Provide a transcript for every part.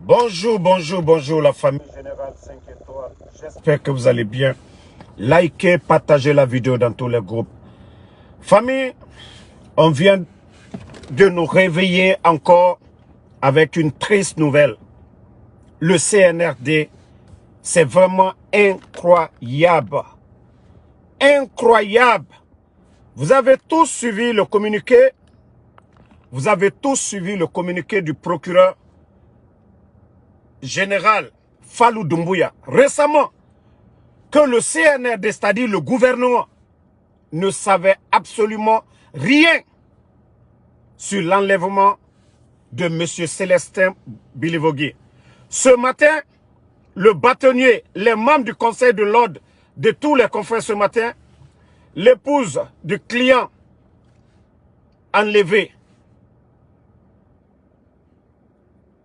Bonjour, bonjour, bonjour la famille Générale 5 étoiles. J'espère que vous allez bien. Likez, partagez la vidéo dans tous les groupes. Famille, on vient de nous réveiller encore avec une triste nouvelle. Le CNRD, c'est vraiment incroyable. Incroyable. Vous avez tous suivi le communiqué. Vous avez tous suivi le communiqué du procureur général Fallou Doumbouya récemment, que le CNRD, c'est-à-dire le gouvernement, ne savait absolument rien sur l'enlèvement de M. Célestin Bilivogui. Ce matin, le bâtonnier, les membres du conseil de l'ordre de tous les confrères ce matin, l'épouse du client enlevé,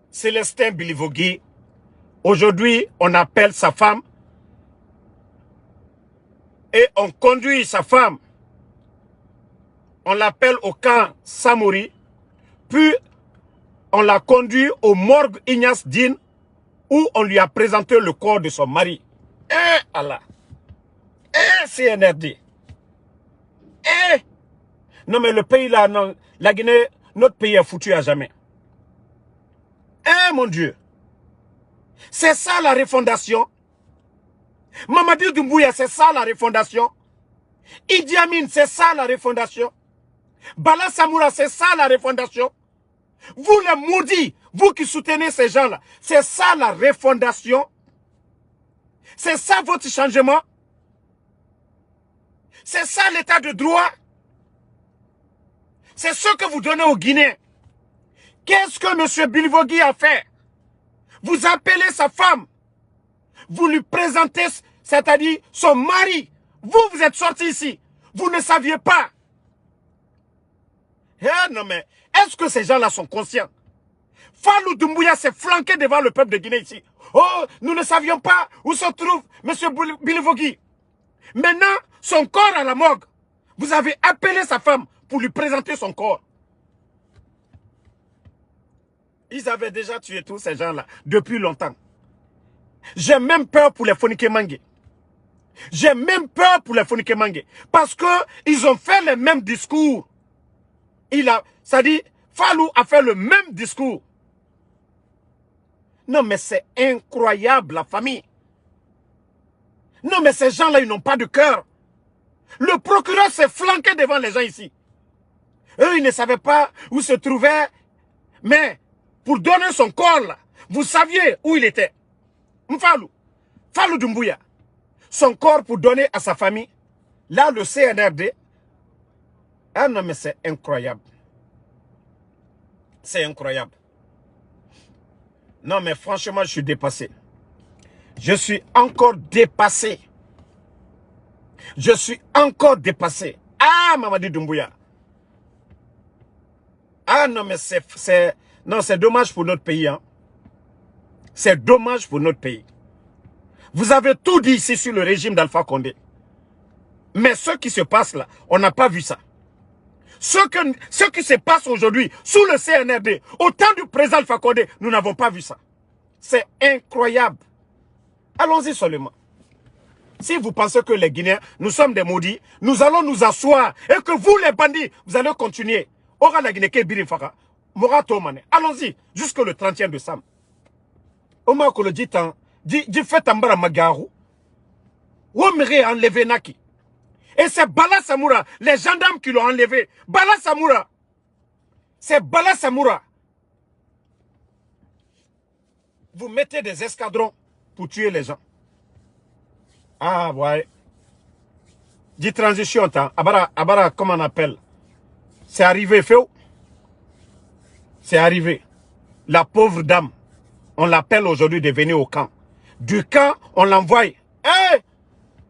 Célestin Bilivogui, aujourd'hui, on appelle sa femme et on conduit sa femme. On l'appelle au camp Samouri, puis on l'a conduit au morgue Ignace Dine, où on lui a présenté le corps de son mari. Eh Allah! Eh CNRD! Eh! Non mais le pays là, non, la Guinée, notre pays est foutu à jamais. Eh mon Dieu! C'est ça la refondation. Mamadi Doumbouya, c'est ça la refondation. Idi Amin, c'est ça la refondation. Bala Samoura, c'est ça la refondation. Vous les maudits, vous qui soutenez ces gens-là, c'est ça la refondation. C'est ça votre changement. C'est ça l'état de droit. C'est ce que vous donnez aux Guinéens. Qu'est-ce que M. Bilivogui a fait? Vous appelez sa femme. Vous lui présentez, c'est-à-dire son mari. Vous êtes sorti ici. Vous ne saviez pas. Eh non mais, est-ce que ces gens-là sont conscients? Fallou Doumbouya s'est flanqué devant le peuple de Guinée ici. Oh, nous ne savions pas où se trouve M. Bilivogui. Maintenant, son corps à la morgue. Vous avez appelé sa femme pour lui présenter son corps. Ils avaient déjà tué tous ces gens-là depuis longtemps. J'ai même peur pour les Fonike Mangue. J'ai même peur pour les Fonike Mangue. Parce qu'ils ont fait le même discours. C'est-à-dire, Fallou a fait le même discours. Non mais c'est incroyable la famille. Non mais ces gens-là, ils n'ont pas de cœur. Le procureur s'est flanqué devant les gens ici. Eux, ils ne savaient pas où se trouvait. Mais pour donner son corps là, vous saviez où il était. Fallou Doumbouya. Son corps pour donner à sa famille. Là, le CNRD. Ah non mais c'est incroyable. C'est incroyable. Non mais franchement, je suis dépassé. Je suis encore dépassé. Je suis encore dépassé. Ah, Mamadi Doumbouya. Ah non mais c'est dommage pour notre pays. Hein. C'est dommage pour notre pays. Vous avez tout dit ici sur le régime d'Alpha Condé. Mais ce qui se passe là, on n'a pas vu ça. Ce qui se passe aujourd'hui sous le CNRD, au temps du président Alpha Condé, nous n'avons pas vu ça. C'est incroyable. Allons-y seulement. Si vous pensez que les Guinéens, nous sommes des maudits, nous allons nous asseoir et que vous les bandits, vous allez continuer. Ora la Guinée ke birifaka, morato mane. Allons-y jusqu'au 31 décembre. Oma ko le dit tant, dit fait ambara magaru. Womere enlevé naki. Et c'est Bala Samoura, les gendarmes qui l'ont enlevé. Bala Samoura. C'est Bala Samoura. Vous mettez des escadrons pour tuer les gens. Ah ouais. Dit transition, abara, comment on appelle? C'est arrivé, Féo. C'est arrivé. La pauvre dame, on l'appelle aujourd'hui de venir au camp. Du camp, on l'envoie. Hey!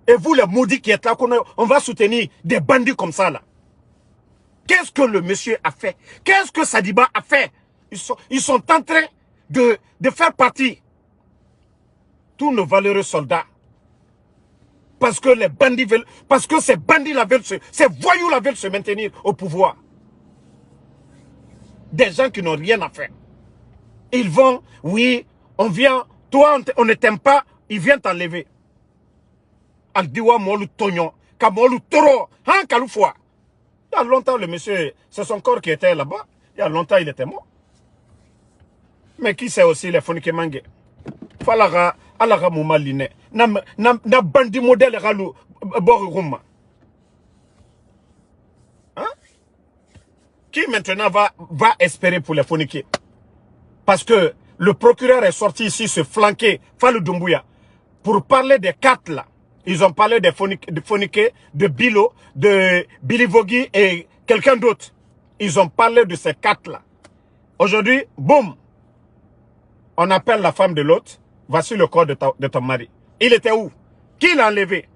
Et vous, les maudits qui êtes là, on va soutenir des bandits comme ça, là. Qu'est-ce que le monsieur a fait? Qu'est-ce que Sadiba a fait? Ils sont en train de faire partie tous nos valeureux soldats. Parce que les bandits veulent, parce que ces bandits-là veulent ces voyous-là veulent se maintenir au pouvoir. Des gens qui n'ont rien à faire. Ils vont, oui, On vient, toi on ne t'aime pas, il vient t'enlever. Al diwa molu tonyon, ka molu toro, hein kaloufwa. Il y a longtemps le monsieur, c'est son corps qui était là-bas. Il y a longtemps il était mort. Mais qui sait aussi les fonike mange? Falaga, alaga moumaline. Na bandi modèle ralou, boruma. Hein? Qui maintenant va espérer pour les fonike? Parce que le procureur est sorti ici se flanquer, Fallou Doumbouya, pour parler des quatre là. Ils ont parlé des Fonike, de Bilo, de Billy Vogui et quelqu'un d'autre. Ils ont parlé de ces quatre là. Aujourd'hui, boum, on appelle la femme de l'autre. Voici le corps de ton mari. Il était où? Qui l'a enlevé?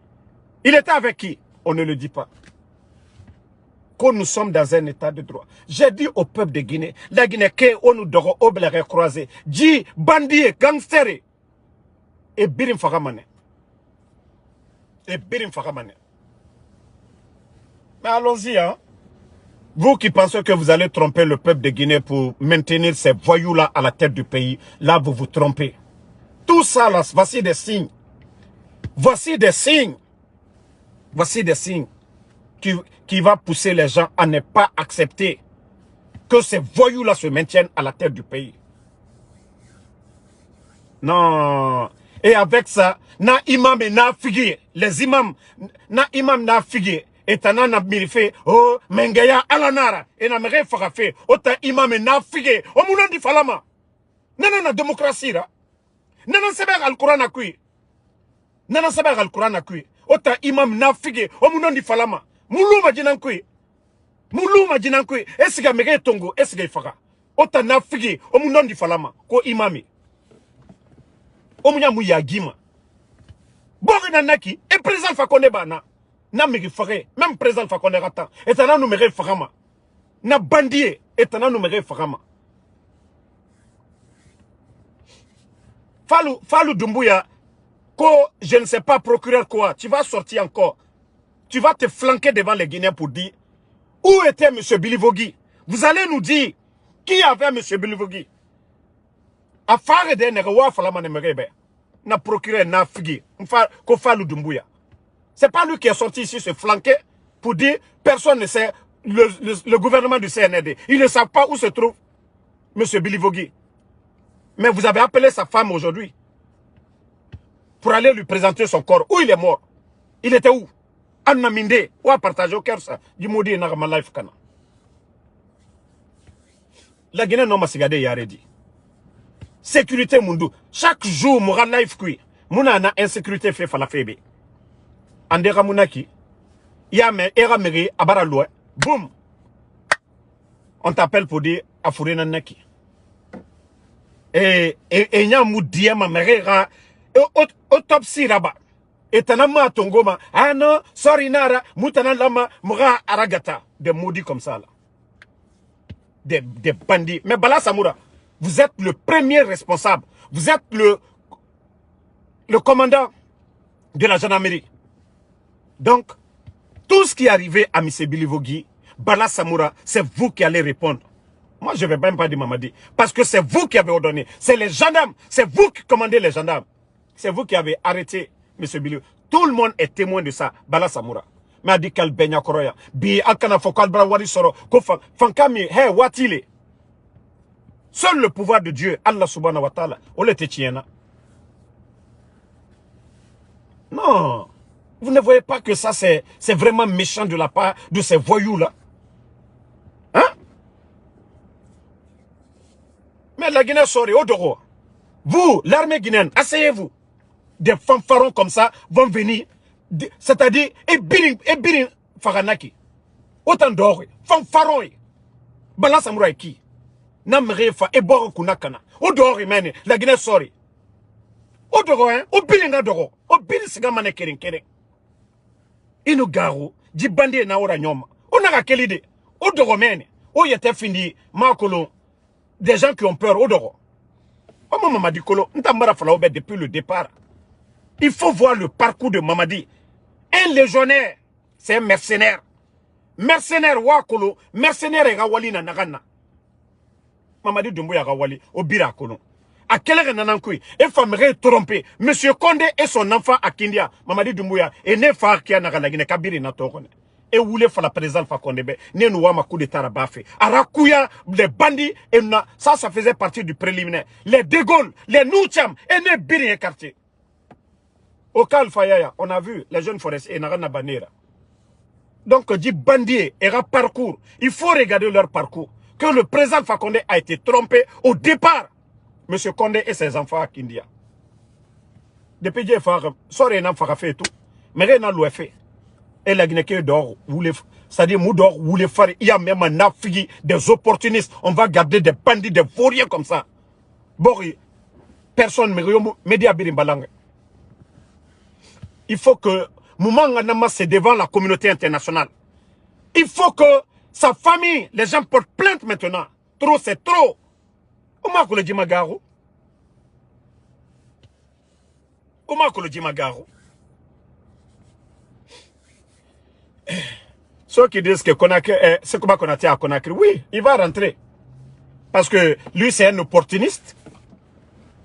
Il était avec qui? On ne le dit pas. Que nous sommes dans un état de droit. J'ai dit au peuple de Guinée, la Guinée, qu'on nous dort au bléré croisé, dit bandits, gangsters, et birim fagamane. Et birim fagamane. Mais allons-y, hein. Vous qui pensez que vous allez tromper le peuple de Guinée pour maintenir ces voyous-là à la tête du pays, là vous vous trompez. Tout ça, là, voici des signes. Voici des signes. Voici des signes qui va pousser les gens à ne pas accepter que ces voyous-là se maintiennent à la tête du pays. Non. Et avec ça, na imam et na figuier, les imams, na imam na figuier, et tana na mirife, oh, mengaya alanara, et na mere fagafe, ota imam et na figuier, o mounan di falama. Nana na démocratie, là. Nana seber al-Quran à kui. Nana seber al-Quran à kui. Ota imam na figuier, o mounan di falama. Moulou jinan kui. Moulou jinan kui. Esiga mege tongo, esiga faga. Ota na figuier, o mounan di falama, ko imami. Omunya mouya gima. Bori nanaki, et président Fakonde bana. Na mege fagé, même président Fakonde rata. Et tana nou mege fagama. Na bandie, et tana nou mege fagama. Fallou Doumbouya, je ne sais pas, procureur quoi, tu vas sortir encore. Tu vas te flanquer devant les Guinéens pour dire, où était M. Billy Vogui? Vous allez nous dire, qui avait M. Billy Vogui? Afare de Nerewa Falama Nemerebe. Na procureur na figi. Ko Fallou Doumbouya. C'est pas lui qui est sorti ici se flanquer pour dire, personne ne sait, le gouvernement du CNRD. Ils ne savent pas où se trouve M. Billy Vogui. Mais vous avez appelé sa femme aujourd'hui pour aller lui présenter son corps. Où il est mort? Il était où? Anna Minde, où a partagé au cœur ça? Du maudit Nagama Life Kana. La Guinée non m'a sigardé yaredi. Sécurité mundu. Chaque jour, moura life kui. Mouna na insécurité fait falafebe. Andera Mounaki. Yame, era meri, abara loin. Boum. On t'appelle pour dire, afourena naki. Et y'a moudia ma merera. Autopsie rabat. Et tanama tongoma. Ah non, sorry nara. Moutana lama, moura aragata. Des maudits comme ça là. Des bandits. Mais Bala Samoura, vous êtes le premier responsable. Vous êtes le commandant de la gendarmerie. Donc, tout ce qui est arrivé à M. Billy Vogui, Bala Samoura, c'est vous qui allez répondre. Moi, je ne vais même pas dire Mamadi. Parce que c'est vous qui avez ordonné. C'est les gendarmes. C'est vous qui commandez les gendarmes. C'est vous qui avez arrêté M. Billy. Tout le monde est témoin de ça. Bala Samoura. Mais a dit qu'elle baigne koroya. Bi akana fokal brawari soro. Kofa fankami he watile. Seul le pouvoir de Dieu, Allah subhanahu wa ta'ala, ole te tiena. Non. Vous ne voyez pas que ça c'est vraiment méchant de la part de ces voyous là. Hein? Mais la Guinée sort au dehors. Vous, l'armée guinéenne, asseyez-vous. Des fanfarons comme ça vont venir. C'est-à-dire, et birin faranaki. Autant d'or, fanfaron. Bala Samoura qui? Namrefa et boro kunakana. Au dehors, mene, la Guinée sort. Au dehors, hein, au bilinga dehors. Au bilinga sigamane kering. Inu garo, di bandi na ora nyoma. On a quelle idée? Au dehors, mene. Au yete fini, makolo. Des gens qui ont peur, au dehors. Oh, Mamadi Kolo, n'tambara falaoube depuis le départ. Il faut voir le parcours de Mamadi. Un légionnaire, c'est un mercenaire. Mercenaire wakolo, mercenaire et rawali na nagana. Mamadi Doumbouya rawali, au bira kono. à quelle heure nanankoui et famere trompé monsieur Condé et son enfant à Kindia Mamadi Doumbouya et ne far qui a nagalagine kabiri na tokone et voulait faire la présidence Alpha Condé ne nous ma coup de tarabafé arakuya les bandits et ça faisait partie du préliminaire les De Gaulle les Noucham et ne biri écarté au Kalfaya on a vu les jeunes forestiers et Narana Banera. Donc dit bandit et parcours il faut regarder leur parcours que le président Alpha Condé a été trompé au départ. Monsieur Condé et ses enfants à Kindia. Depuis que j'ai fait tout, mais rien n'a fait. Et la Guinée d'or, c'est-à-dire Moudor, voulait faire, il y a même un affigi, des opportunistes. On va garder des bandits, des vauriens comme ça. Bori, personne ne média birimbalang. Il faut que Moumanga c'est devant la communauté internationale. Il faut que sa famille, les gens portent plainte maintenant. Trop, c'est trop. Comment que le dit Magaro? Comment que le dit Magaro? Ceux qui disent que Conakry, c'est comment qu'on a à Conakry, oui, il va rentrer. Parce que lui, c'est un opportuniste.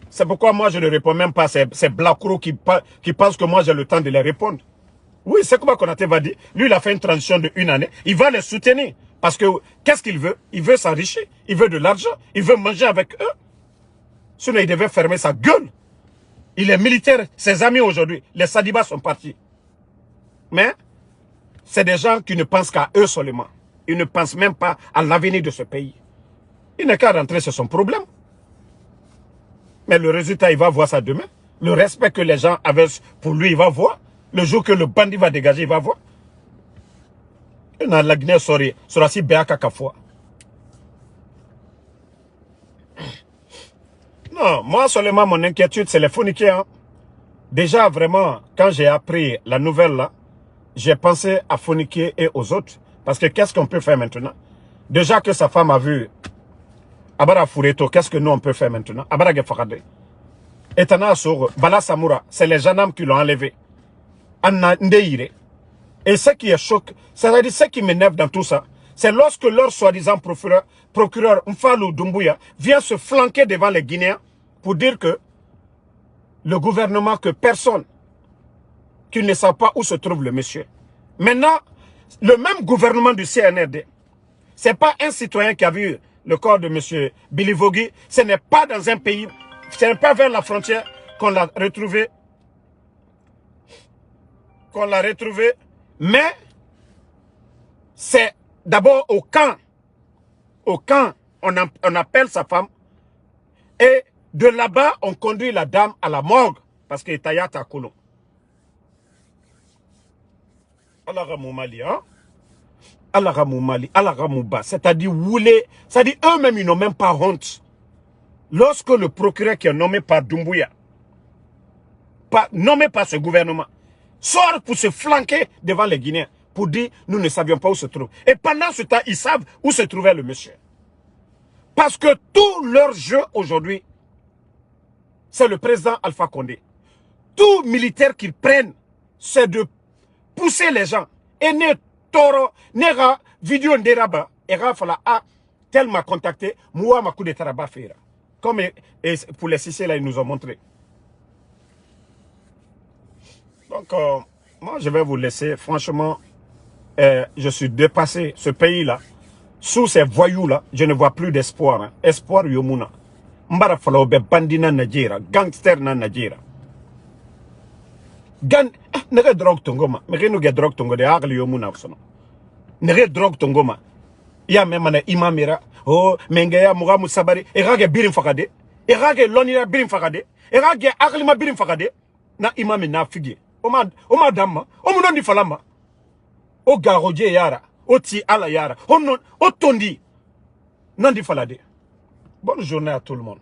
C'est pourquoi moi, je ne réponds même pas à ces blacros qui pensent que moi, j'ai le temps de les répondre. Oui, c'est comment Konaté va dire. Lui, il a fait une transition de 1 année. Il va les soutenir. Parce que, qu'est-ce qu'il veut? Il veut s'enrichir. Il veut de l'argent. Il veut manger avec eux. Sinon, il devait fermer sa gueule. Il est militaire. Ses amis aujourd'hui, les Sadibas sont partis. Mais, c'est des gens qui ne pensent qu'à eux seulement. Ils ne pensent même pas à l'avenir de ce pays. Il n'a qu'à rentrer, c'est son problème. Mais le résultat, il va voir ça demain. Le respect que les gens avaient pour lui, il va voir. Le jour que le bandit va dégager, il va voir. La Guinée sera si béa fois. Non, moi seulement mon inquiétude, c'est les Founiqués. Hein. Déjà, vraiment, quand j'ai appris la nouvelle là, j'ai pensé à Founiqué et aux autres. Parce que qu'est-ce qu'on peut faire maintenant? Déjà que sa femme a vu Abara Foureto, qu'est-ce que nous on peut faire maintenant? Abara Gefakade. Etana Soro, Bala Samoura, c'est les gendarmes qui l'ont enlevé. Anna Ndeire. Et ce qui est choquant, c'est-à-dire ce qui m'énerve dans tout ça, c'est lorsque leur soi-disant procureur Mfalou Doumbouya vient se flanquer devant les Guinéens pour dire que le gouvernement, que personne, qu'ils ne savent pas où se trouve le monsieur. Maintenant, le même gouvernement du CNRD, ce n'est pas un citoyen qui a vu le corps de monsieur Billy Vogui, ce n'est pas dans un pays, ce n'est pas vers la frontière qu'on l'a retrouvé. Mais c'est d'abord au camp. Au camp, on appelle sa femme. Et de là-bas, on conduit la dame à la morgue. Parce que Tayata à Koulon. Allah Ramoumali, hein? Allah Ramoumali, Allah Ramouba. C'est-à-dire, c'est-à-dire, eux-mêmes, ils n'ont même pas honte. Lorsque le procureur qui est nommé par Doumbouya, nommé par ce gouvernement, sort pour se flanquer devant les Guinéens, pour dire, nous ne savions pas où se trouve. Et pendant ce temps, ils savent où se trouvait le monsieur. Parce que tout leur jeu aujourd'hui, c'est le président Alpha Condé. Tout militaire qu'ils prennent, c'est de pousser les gens. Et ne toro, nera, vidéo nderaba, et rafala a tellement contacté, moi ma coup de taraba fera. Comme pour les Cissés là, ils nous ont montré. Donc, moi, je vais vous laisser. Franchement, je suis dépassé. Ce pays-là, sous ces voyous-là, je ne vois plus d'espoir. Hein. Espoir, yomuna. Mbara falobe bandina Nigeria, gangster na Nigeria. Nere drogue tongoma. Mais nous get drogue tongo de agli yomuna sono. Nere drogue tongoma. Ya memana imamira. Oh, mengeya mugamu sabari. Erage birim fakade. Erage lonira birim fakade. Erage aglima birim fakade. Na imami na figi. Oma damma. Omu nondi falama. O garoje yara. O ti ala yara. O tondi. Nondi falade. Bonne journée à tout le monde.